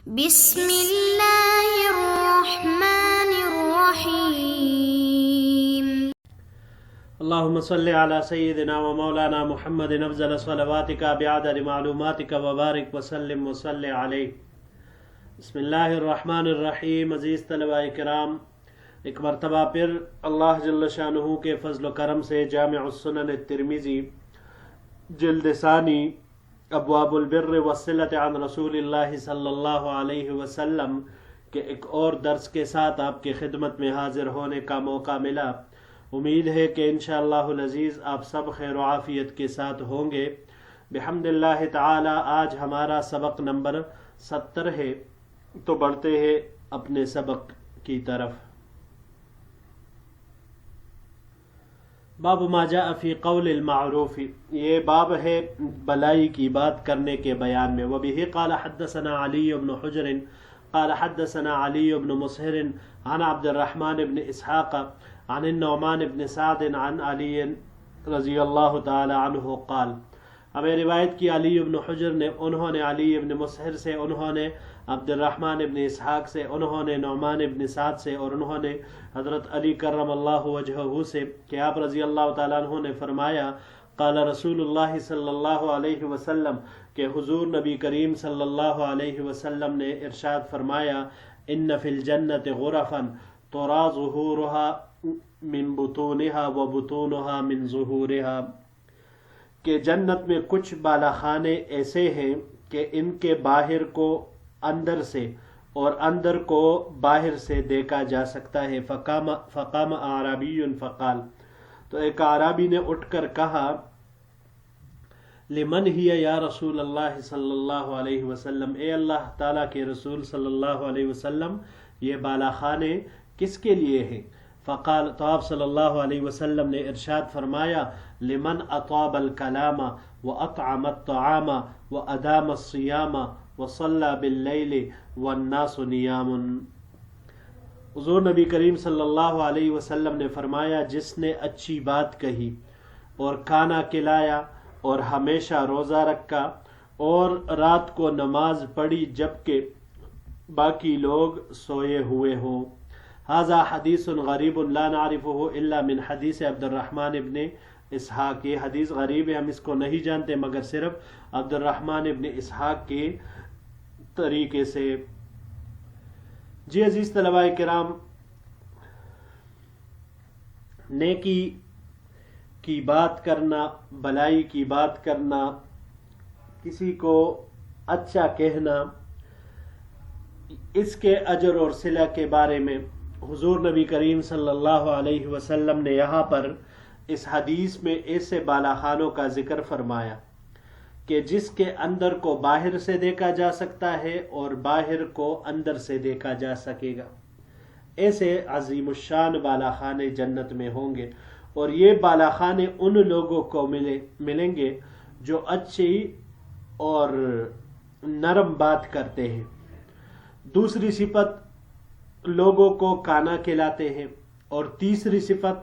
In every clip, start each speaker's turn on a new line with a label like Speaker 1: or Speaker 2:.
Speaker 1: بسم اللہ الرحمن الرحیم۔
Speaker 2: اللهم صل على سيدنا ومولانا محمد افضل صلواتك بعدد معلوماتك وبارك وسلم وصل عليه۔ بسم اللہ الرحمن الرحیم۔ عزیز طلباء کرام، ایک مرتبہ پھر اللہ جل شانہ کے فضل و کرم سے جامع السنن الترمذی جلد ثانی ابواب البر والصلۃ عن رسول اللہ صلی اللہ علیہ وسلم کے ایک اور درس کے ساتھ آپ کی خدمت میں حاضر ہونے کا موقع ملا۔ امید ہے کہ انشاءاللہ العزیز آپ سب خیر و عافیت کے ساتھ ہوں گے۔ بحمد اللہ تعالی آج ہمارا سبق نمبر 70 ہے، تو بڑھتے ہیں اپنے سبق کی طرف۔ باب ما جاء فی قول المعروف، یہ باب ہے بلائی کی بات کرنے کے بیان میں۔ وبہ قال حدثنا علی بن حجر قال حدثنا علی بن مسہر عن عبد الرحمن بن اسحاق عن النعمان بن سعد عن علی رضی اللہ تعالی عنہ قال، ہمیں روایت کی علی بن حجر نے، انہوں نے علی بن مسہر سے، انہوں نے عبد الرحمن بن اسحاق سے، انہوں نے نعمان بن سعد سے، اور انہوں نے حضرت علی کرم اللہ وجہہ سے کہ آپ رضی اللہ تعالیٰ عنہ نے فرمایا، قال رسول اللہ صلی اللہ علیہ وسلم، کہ حضور نبی کریم صلی اللہ علیہ وسلم نے ارشاد فرمایا، ان فی الجنت غرفا ترا ظہورها من بطونها وبطونها من ظہورها، کہ جنت میں کچھ بالا خانے ایسے ہیں کہ ان کے باہر کو اندر سے اور اندر کو باہر سے دیکھا جا سکتا ہے۔ فقام اعرابی فقال، تو ایک اعرابی نے اٹھ کر کہا، لمن ہی یا رسول اللہ صلی اللہ علیہ وسلم، اے اللہ تعالیٰ کے رسول صلی اللہ علیہ وسلم، یہ بالا خانے کس کے لیے ہیں؟ فقال، تو آپ صلی اللہ علیہ وسلم نے ارشاد فرمایا، لمن اطاب الکلام واطعم الطعام وادام الصیام وصلی باللیل والناس نیام۔ حضور نبی کریم صلی اللہ علیہ وسلم نے فرمایا، جس نے اچھی بات کہی اور کھانا کھلایا اور ہمیشہ روزہ رکھا اور رات کو نماز پڑھی جبکہ باقی لوگ سوئے ہوئے ہوں۔ ھذا حدیث غریب لا نعرفه الا من حدیث عبد الرحمن ابن اسحاق، یہ حدیث غریب ہے، ہم اس کو نہیں جانتے مگر صرف عبد الرحمن ابن اسحاق کے طریقے سے۔ جی عزیز طلباء کرام، نیکی کی بات کرنا، بلائی کی بات کرنا، کسی کو اچھا کہنا، اس کے اجر اور صلہ کے بارے میں حضور نبی کریم صلی اللہ علیہ وسلم نے یہاں پر اس حدیث میں ایسے بالا خانوں کا ذکر فرمایا کہ جس کے اندر کو باہر سے دیکھا جا سکتا ہے اور باہر کو اندر سے دیکھا جا سکے گا۔ ایسے عظیم الشان بالا خانے جنت میں ہوں گے، اور یہ بالا خانے ان لوگوں کو ملیں گے جو اچھی اور نرم بات کرتے ہیں۔ دوسری صفت، لوگوں کو کھانا کھلاتے ہیں، اور تیسری صفت،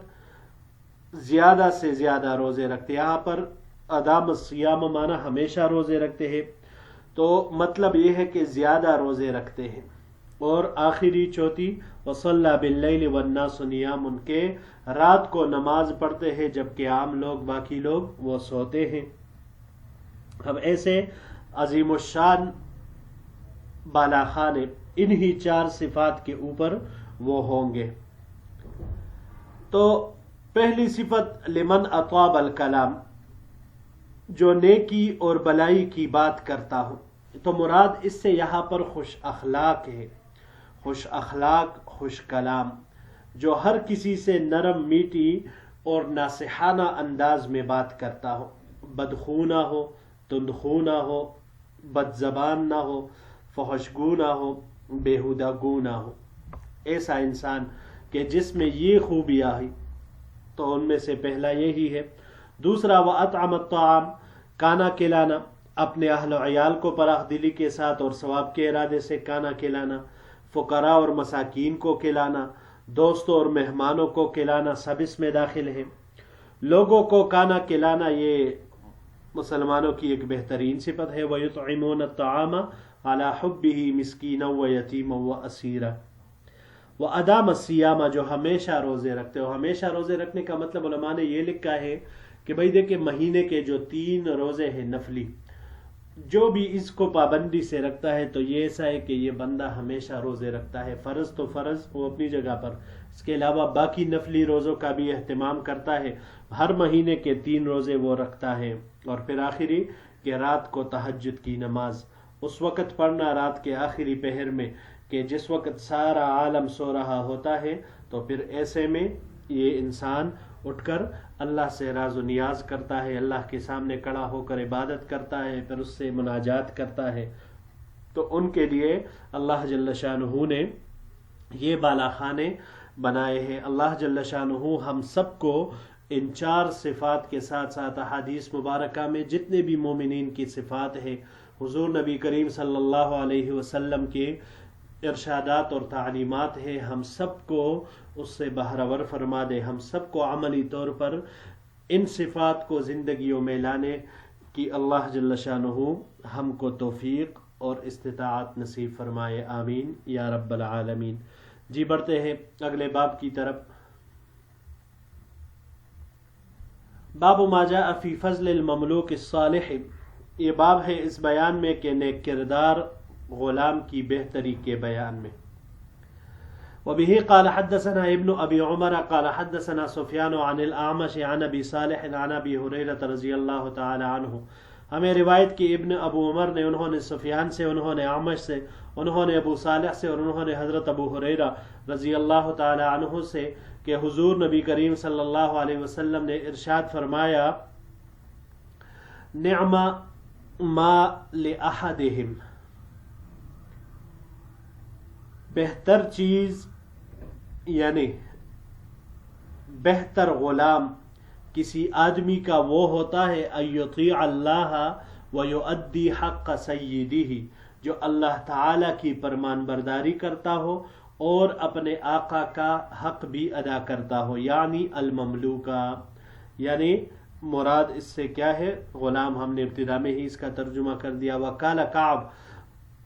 Speaker 2: زیادہ سے زیادہ روزے رکھتے ہیں۔ یہاں پر ادام الصیام مانا ہمیشہ روزے رکھتے ہیں، تو مطلب یہ ہے کہ زیادہ روزے رکھتے ہیں۔ اور آخری چوتھی، وصلی باللیل والناس نیام، ان کے رات کو نماز پڑھتے ہیں جبکہ عام لوگ، باقی لوگ وہ سوتے ہیں۔ اب ایسے عظیم الشان بالا خانے انہی 4 صفات کے اوپر وہ ہوں گے۔ تو پہلی صفت، لمن اطاب الکلام، جو نیکی اور بلائی کی بات کرتا ہو، تو مراد اس سے یہاں پر خوش اخلاق ہے، خوش اخلاق، خوش کلام، جو ہر کسی سے نرم، میٹھی اور ناصحانہ انداز میں بات کرتا ہو، بدخو نہ ہو، تندخو نہ ہو، بد زبان نہ ہو، فحشگو نہ ہو، بیہودہ گو نہ ہو۔ ایسا انسان کہ جس میں یہ خوبیاں ہیں، تو ان میں سے پہلا یہی ہے۔ دوسرا، وَأَطْعَمَ الطَّعَامَ، کھانا کھلانا، اپنے اہل و عیال کو فراخ دلی کے ساتھ اور ثواب کے ارادے سے کھانا کھلانا، فقراء اور مساکین کو کھلانا، دوستوں اور مہمانوں کو کھلانا، سب اس میں داخل ہے۔ لوگوں کو کھانا کھلانا یہ مسلمانوں کی ایک بہترین صفت ہے۔ وَيُطْعِمُونَ الطَّعَامَ علی حبہ مسکینا و یتیما و اسیرا و ادام الصیام، جو ہمیشہ روزے رکھتے ہو۔ ہمیشہ روزے رکھنے کا مطلب علماء نے یہ لکھا ہے کہ بھئی دیکھیں مہینے کے جو 3 روزے ہیں نفلی، جو بھی اس کو پابندی سے رکھتا ہے تو یہ ایسا ہے کہ یہ بندہ ہمیشہ روزے رکھتا ہے۔ فرض تو فرض وہ اپنی جگہ پر، اس کے علاوہ باقی نفلی روزوں کا بھی اہتمام کرتا ہے۔ ہر مہینے کے 3 روزے وہ رکھتا ہے۔ اور پھر آخری کہ رات کو تہجد کی نماز اس وقت پڑھنا، رات کے آخری پہر میں، کہ جس وقت سارا عالم سو رہا ہوتا ہے، تو پھر ایسے میں یہ انسان اٹھ کر اللہ سے راز و نیاز کرتا ہے، اللہ کے سامنے کھڑا ہو کر عبادت کرتا ہے، پھر اس سے مناجات کرتا ہے۔ تو ان کے لیے اللہ جل شانہ نے یہ بالا خانے بنائے ہیں۔ اللہ جل شانہ ہم سب کو ان 4 صفات کے ساتھ ساتھ احادیث مبارکہ میں جتنے بھی مومنین کی صفات ہیں، حضور نبی کریم صلی اللہ علیہ وسلم کے ارشادات اور تعلیمات ہیں، ہم سب کو اس سے بہرور فرما دے، ہم سب کو عملی طور پر ان صفات کو زندگیوں میں لانے کی اللہ جل شانہ ہم کو توفیق اور استطاعت نصیب فرمائے، آمین یا رب العالمین۔ جی بڑھتے ہیں اگلے باب کی طرف۔ باب ما جاء فی فضل المملوک الصالح، یہ باب ہے اس بیان میں کہ نیک کردار غلام کی بہتری کے بیان میں۔ وبه قال حدثنا ابن ابی عمر قال حدثنا سفیان عن الاعمش عن ابی صالح عن ابی ہریرہ رضی اللہ تعالی عنہ، ہمیں روایت کی ابن ابو عمر نے، انہوں نے سفیان سے، انہوں نے اعمش سے، انہوں نے ابو صالح سے، اور انہوں نے حضرت ابو ہریرہ رضی اللہ تعالی عنہ سے کہ حضور نبی کریم صلی اللہ علیہ وسلم نے ارشاد فرمایا، نعم ما لأحدہم، بہتر چیز یعنی بہتر غلام کسی آدمی کا وہ ہوتا ہے ان یطیع اللہ ویؤدی حق سیدہ، جو اللہ تعالی کی فرمان برداری کرتا ہو اور اپنے آقا کا حق بھی ادا کرتا ہو، یعنی المملوکہ، یعنی مراد اس سے کیا ہے؟ غلام۔ ہم نے ابتدا میں ہی اس کا ترجمہ کر دیا۔ وقال کعب،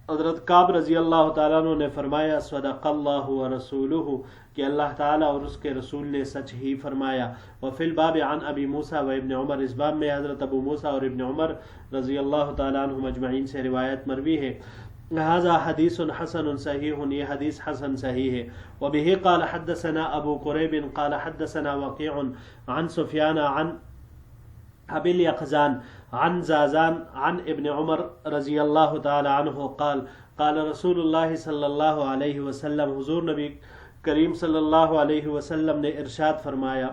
Speaker 2: حضرت کعب رضی اللہ تعالیٰ عنہ نے فرمایا، صدق اللہ ورسولہ، کہ اللہ تعالیٰ اور اس کے رسول نے سچ ہی فرمایا۔ وفی الباب عن ابی موسیٰ و ابن عمر، اس باب میں حضرت ابو موسیٰ اور ابن عمر رضی اللہ تعالیٰ عنہ مجمعین سے روایت مروی ہے۔ هذا حدیث حسن صحیح، یہ حدیث حسن صحیح ہے۔ وبه قال حدثنا ابو قریب قال حدثنا وقیع عن سفیان عن ابی الیقظان عن زازان عن ابن عمر رضی اللہ تعالی عنہ قال قال رسول اللہ صلی اللہ علیہ وسلم، حضور نبی کریم صلی اللہ علیہ وسلم نے ارشاد فرمایا۔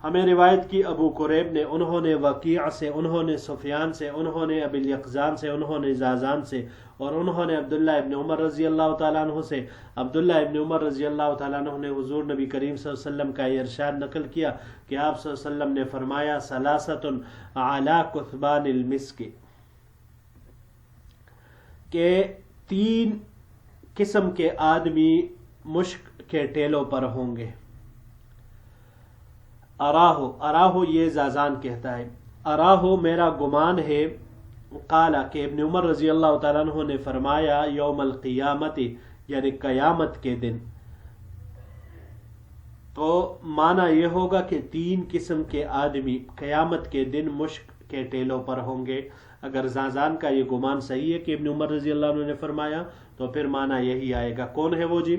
Speaker 2: ہمیں روایت کی ابو قریب نے، انہوں نے وقیع سے، انہوں نے سفیان سے، انہوں نے ابی الیقظان سے، انہوں نے زازان سے، اور انہوں نے عبداللہ ابن عمر رضی اللہ تعالیٰ عنہ سے۔ عبداللہ ابن عمر رضی اللہ تعالیٰ عنہ نے حضور نبی کریم صلی اللہ علیہ وسلم کا یہ ارشاد نقل کیا کہ آپ صلی اللہ علیہ وسلم نے فرمایا، ثلاثۃ علی کثبان المسک، کہ 3 قسم کے آدمی مشک کے ٹیلوں پر ہوں گے۔ اراہو یہ زازان کہتا ہے، اراہو میرا گمان ہے، قالا کہ ابن عمر رضی اللہ تعالیٰ عنہ نے فرمایا، یوم القیامت یعنی قیامت کے دن۔ تو معنی یہ ہوگا کہ 3 قسم کے آدمی قیامت کے دن مشک کے ٹیلوں پر ہوں گے۔ اگر زازان کا یہ گمان صحیح ہے کہ ابن عمر رضی اللہ عنہ نے فرمایا تو پھر معنی یہی آئے گا۔ کون ہے وہ جی؟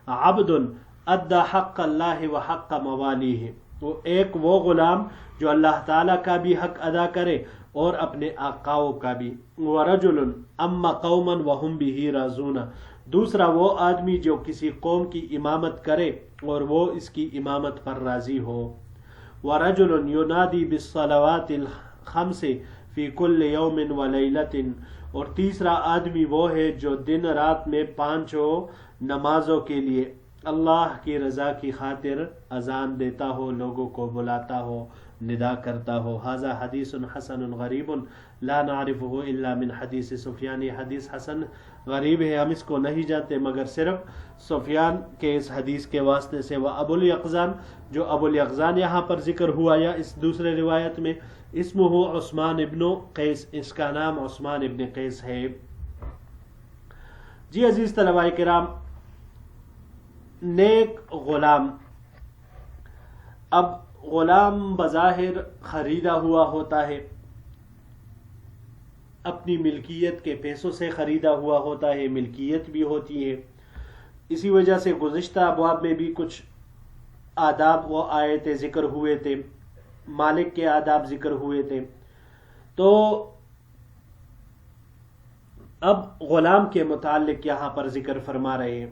Speaker 2: عبد ادى حق اللہ و حق موالیہ، وہ غلام جو اللہ تعالیٰ کا بھی حق ادا کرے اور اپنے آقاؤں کا بھی۔ ورجل اما قوما وهم به راضون، دوسرا وہ آدمی جو کسی قوم کی امامت کرے اور وہ اس کی امامت پر راضی ہو۔ ورجل ینادی بالصلوات الخمس فی کل یوم ولیلۃ، اور تیسرا آدمی وہ ہے جو دن رات میں 5 نمازوں کے لیے اللہ کی رضا کی خاطر اذان دیتا ہو، لوگوں کو بلاتا ہو، ندا کرتا ہو۔ ھذا حدیث حسن غریب لا نعرفه الا من حدیث سفیان، یہ حدیث حسن غریب ہے، ہم اس کو نہیں جانتے مگر صرف سفیان کے اس حدیث کے واسطے سے۔ وہ ابو الیقظان، جو ابو الیقظان یہاں پر ذکر ہوا یا اس دوسرے روایت میں، اسمہ عثمان ابن قیس، اس کا نام عثمان ابن قیس ہے۔ جی عزیز طلباء کرام، نیک غلام، اب غلام بظاہر خریدا ہوا ہوتا ہے، اپنی ملکیت کے پیسوں سے خریدا ہوا ہوتا ہے، ملکیت بھی ہوتی ہے۔ اسی وجہ سے گزشتہ ابواب میں بھی کچھ آداب وہ آیتیں ذکر ہوئے تھے، مالک کے آداب ذکر ہوئے تھے۔ تو اب غلام کے متعلق یہاں پر ذکر فرما رہے ہیں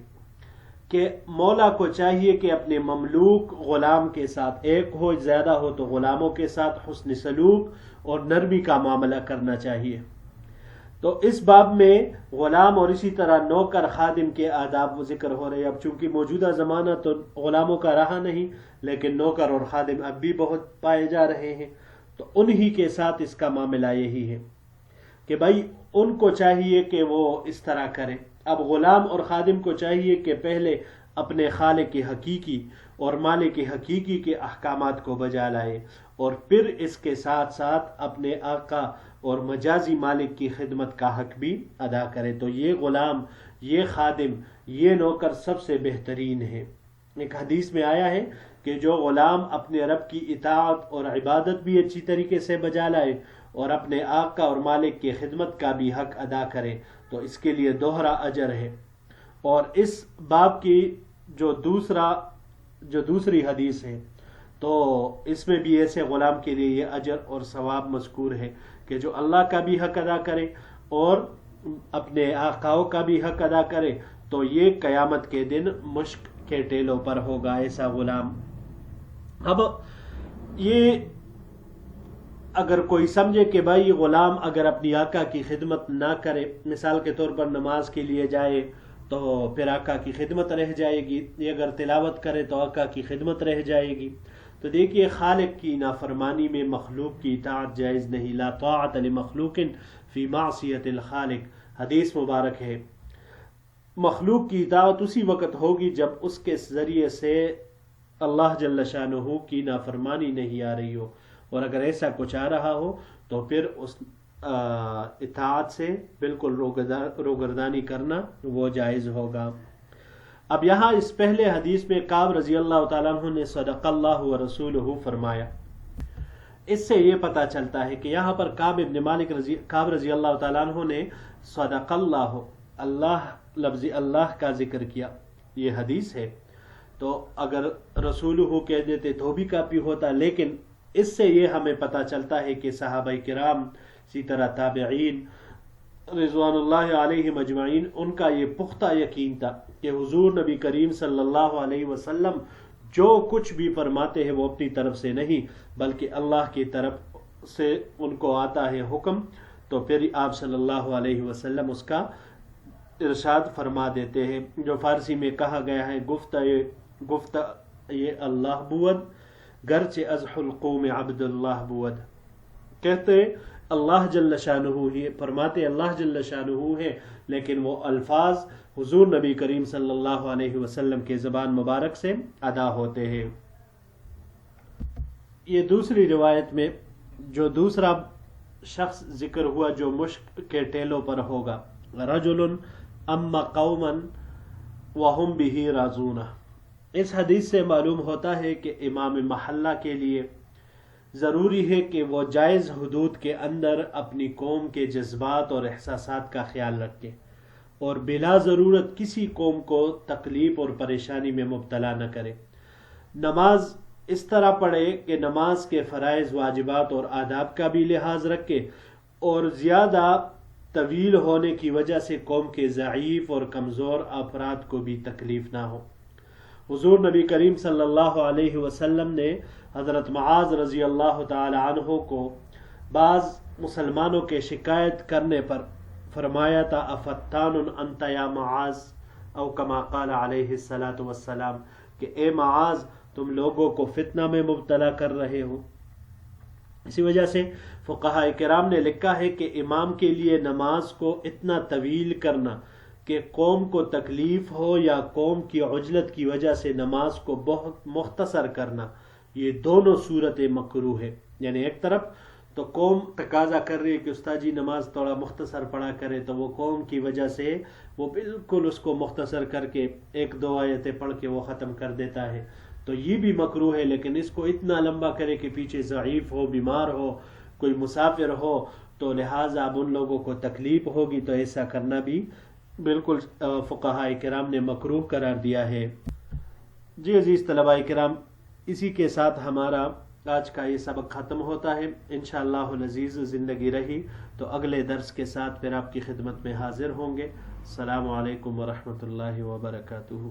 Speaker 2: کہ مولا کو چاہیے کہ اپنے مملوک غلام کے ساتھ، ایک ہو زیادہ ہو تو غلاموں کے ساتھ حسن سلوک اور نرمی کا معاملہ کرنا چاہیے۔ تو اس باب میں غلام اور اسی طرح نوکر خادم کے آداب ذکر ہو رہے ہیں۔ اب چونکہ موجودہ زمانہ تو غلاموں کا رہا نہیں، لیکن نوکر اور خادم اب بھی بہت پائے جا رہے ہیں، تو انہی کے ساتھ اس کا معاملہ یہی ہے کہ بھائی ان کو چاہیے کہ وہ اس طرح کریں۔ اب غلام اور خادم کو چاہیے کہ پہلے اپنے خالق حقیقی اور مالک حقیقی کے احکامات کو بجا لائے، اور پھر اس کے ساتھ ساتھ اپنے آقا اور مجازی مالک کی خدمت کا حق بھی ادا کرے۔ تو یہ غلام، یہ خادم، یہ نوکر سب سے بہترین ہے۔ ایک حدیث میں آیا ہے کہ جو غلام اپنے رب کی اطاعت اور عبادت بھی اچھی طریقے سے بجا لائے اور اپنے آقا اور مالک کی خدمت کا بھی حق ادا کرے تو اس کے لیے دوہرا اجر ہے۔ اور اس باب کی جو دوسری حدیث ہے تو اس میں بھی ایسے غلام کے لیے یہ اجر اور ثواب مذکور ہے کہ جو اللہ کا بھی حق ادا کرے اور اپنے آقاؤں کا بھی حق ادا کرے تو یہ قیامت کے دن مشک کے ٹیلوں پر ہوگا ایسا غلام۔ اب یہ اگر کوئی سمجھے کہ بھائی غلام اگر اپنی آقا کی خدمت نہ کرے، مثال کے طور پر نماز کے لیے جائے تو پھر آقا کی خدمت رہ جائے گی، یہ اگر تلاوت کرے تو آقا کی خدمت رہ جائے گی، تو دیکھیے خالق کی نافرمانی میں مخلوق کی اطاعت جائز نہیں۔ لا طاعت لمخلوق فی معصیت الخالق، حدیث مبارک ہے۔ مخلوق کی اطاعت اسی وقت ہوگی جب اس کے ذریعے سے اللہ جل شانہ کی نافرمانی نہیں آ رہی ہو، اور اگر ایسا کچھ آ رہا ہو تو پھر اس اطاعت سے بالکل روگردانی کرنا وہ جائز ہوگا۔ اب یہاں اس پہلے حدیث میں کعب رضی اللہ تعالیٰ عنہ نے صدق اللہ ورسولہ فرمایا، اس سے یہ پتہ چلتا ہے کہ یہاں پر کعب رضی اللہ تعالیٰ عنہ نے صدق اللہ، اللہ لفظ اللہ کا ذکر کیا، یہ حدیث ہے، تو اگر رسولہ کہہ دیتے تو بھی کافی ہوتا، لیکن اس سے یہ ہمیں پتہ چلتا ہے کہ صحابہ کرام، اسی طرح تابعین رضوان اللہ علیہم اجمعین، ان کا یہ پختہ یقین تھا کہ حضور نبی کریم صلی اللہ علیہ وسلم جو کچھ بھی فرماتے ہیں وہ اپنی طرف سے نہیں بلکہ اللہ کی طرف سے ان کو آتا ہے حکم، تو پھر آپ صلی اللہ علیہ وسلم اس کا ارشاد فرما دیتے ہیں، جو فارسی میں کہا گیا ہے گفت یہ اللہ بود گرچہ از حلقوم عبد اللہ بود، کہتے اللہ جل شانہ ہی، فرماتے اللہ جل شانہ ہے، لیکن وہ الفاظ حضور نبی کریم صلی اللہ علیہ وسلم کے زبان مبارک سے ادا ہوتے ہیں۔ یہ دوسری روایت میں جو دوسرا شخص ذکر ہوا جو مشک کے ٹیلوں پر ہوگا، رجل اما قوما وهم به راضون، اس حدیث سے معلوم ہوتا ہے کہ امام محلہ کے لیے ضروری ہے کہ وہ جائز حدود کے اندر اپنی قوم کے جذبات اور احساسات کا خیال رکھے اور بلا ضرورت کسی قوم کو تکلیف اور پریشانی میں مبتلا نہ کرے۔ نماز اس طرح پڑھے کہ نماز کے فرائض، واجبات اور آداب کا بھی لحاظ رکھے اور زیادہ طویل ہونے کی وجہ سے قوم کے ضعیف اور کمزور افراد کو بھی تکلیف نہ ہو۔ حضور نبی کریم صلی اللہ علیہ وسلم نے حضرت معاذ رضی اللہ تعالی عنہ کو بعض مسلمانوں کے شکایت کرنے پر فرمایا تھا، افتان انت یا معاذ، او کما قال علیہ الصلاۃ والسلام، کہ اے معاذ تم لوگوں کو فتنہ میں مبتلا کر رہے ہو۔ اسی وجہ سے فقہاء کرام نے لکھا ہے کہ امام کے لیے نماز کو اتنا طویل کرنا کہ قوم کو تکلیف ہو یا قوم کی عجلت کی وجہ سے نماز کو بہت مختصر کرنا، یہ دونوں صورتیں مکروہ ہے۔ یعنی ایک طرف تو قوم تقاضا کر رہی ہے کہ استاد جی نماز تھوڑا مختصر پڑھا کرے، تو وہ قوم کی وجہ سے وہ بالکل اس کو مختصر کر کے 1-2 آیتیں پڑھ کے وہ ختم کر دیتا ہے، تو یہ بھی مکروہ ہے۔ لیکن اس کو اتنا لمبا کرے کہ پیچھے ضعیف ہو، بیمار ہو، کوئی مسافر ہو، تو لہٰذا اب ان لوگوں کو تکلیف ہوگی، تو ایسا کرنا بھی بالکل فقہاء کرام نے مکروہ قرار دیا ہے۔ جی عزیز طلباء کرام، اسی کے ساتھ ہمارا آج کا یہ سبق ختم ہوتا ہے۔ انشاءاللہ العزیز زندگی رہی تو اگلے درس کے ساتھ پھر آپ کی خدمت میں حاضر ہوں گے۔ السلام علیکم ورحمۃ اللہ وبرکاتہ۔